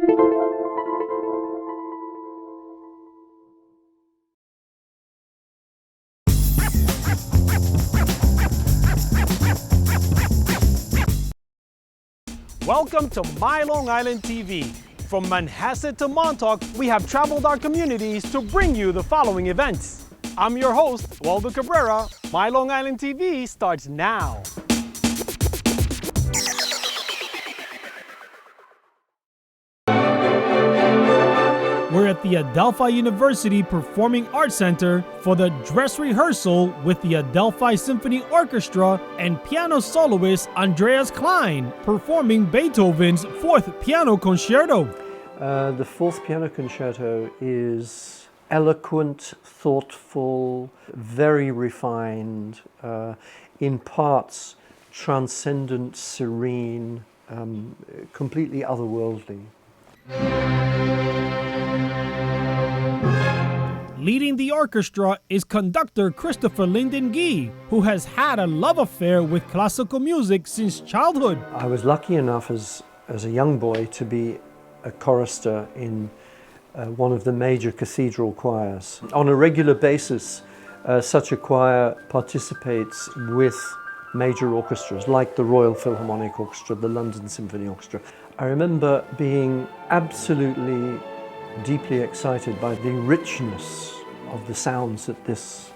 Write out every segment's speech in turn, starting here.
Welcome to My Long Island TV. From Manhasset to Montauk, we have traveled our communities to bring you the following events. I'm your host, Waldo Cabrera. My Long Island TV starts now. We're at the Adelphi University Performing Arts Center for the dress rehearsal with the Adelphi Symphony Orchestra and piano soloist Andreas Klein performing Beethoven's Fourth Piano Concerto. The Fourth Piano Concerto is eloquent, thoughtful, very refined, in parts transcendent, serene, completely otherworldly. Leading the orchestra is conductor Christopher Lyndon-Gee, who has had a love affair with classical music since childhood. I was lucky enough as a young boy to be a chorister in one of the major cathedral choirs. On a regular basis, such a choir participates with major orchestras like the Royal Philharmonic Orchestra, the London Symphony Orchestra. I remember being absolutely deeply excited by the richness of the sounds that this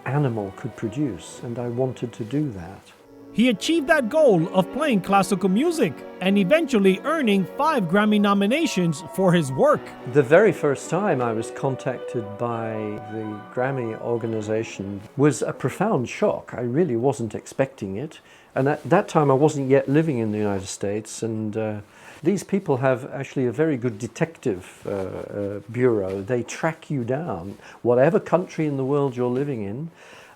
animal could produce, and I wanted to do that. He achieved that goal of playing classical music and eventually earning 5 Grammy nominations for his work. The very first time I was contacted by the Grammy organization was a profound shock. I really wasn't expecting it. And at that time I wasn't yet living in the United States, and these people have actually a very good detective bureau. They track you down, whatever country in the world you're living in,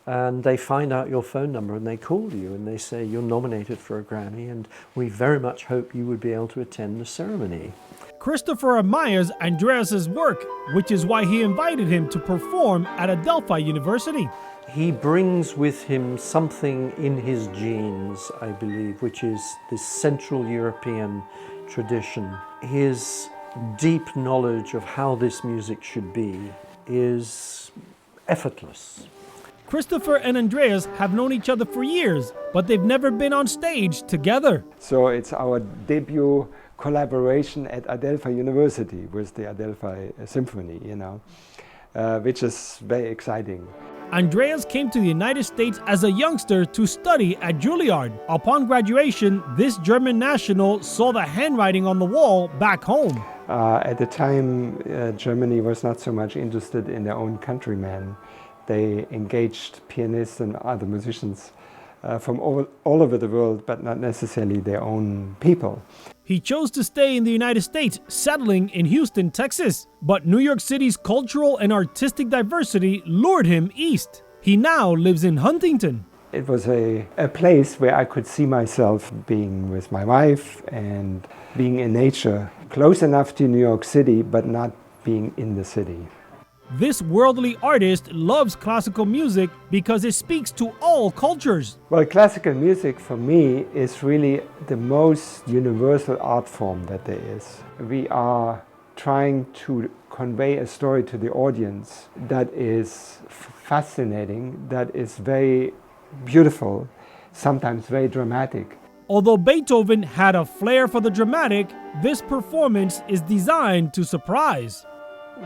and they find out your phone number and they call you and they say you're nominated for a Grammy and we very much hope you would be able to attend the ceremony. Christopher admires Andreas's work, which is why he invited him to perform at Adelphi University. He brings with him something in his genes, I believe, which is this Central European tradition. His deep knowledge of how this music should be is effortless. Christopher and Andreas have known each other for years, but they've never been on stage together. So it's our debut collaboration at Adelphi University with the Adelphi Symphony, which is very exciting. Andreas came to the United States as a youngster to study at Juilliard. Upon graduation, this German national saw the handwriting on the wall back home. At the time, Germany was not so much interested in their own countrymen. They engaged pianists and other musicians from all over the world, but not necessarily their own people. He chose to stay in the United States, settling in Houston, Texas. But New York City's cultural and artistic diversity lured him east. He now lives in Huntington. It was a place where I could see myself being with my wife and being in nature, close enough to New York City, but not being in the city. This worldly artist loves classical music because it speaks to all cultures. Well, classical music for me is really the most universal art form that there is. We are trying to convey a story to the audience that is fascinating, that is very beautiful, sometimes very dramatic. Although Beethoven had a flair for the dramatic, this performance is designed to surprise.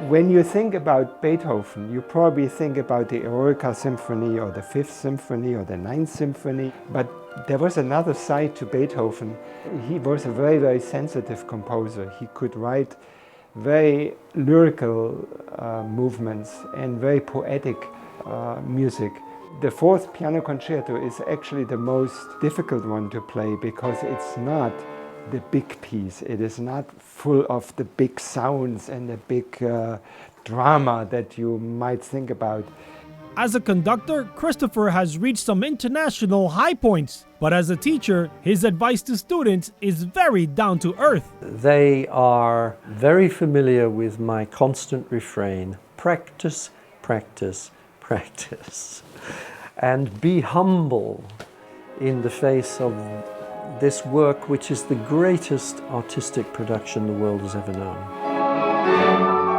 When you think about Beethoven, you probably think about the Eroica Symphony or the Fifth Symphony or the Ninth Symphony, but there was another side to Beethoven. He was a very, very sensitive composer. He could write very lyrical movements and very poetic music. The Fourth Piano Concerto is actually the most difficult one to play because it's not the big piece. It is not full of the big sounds and the big drama that you might think about. As a conductor, Christopher has reached some international high points, but as a teacher, his advice to students is very down to earth. They are very familiar with my constant refrain: practice, practice, practice. And be humble in the face of this work which is the greatest artistic production the world has ever known.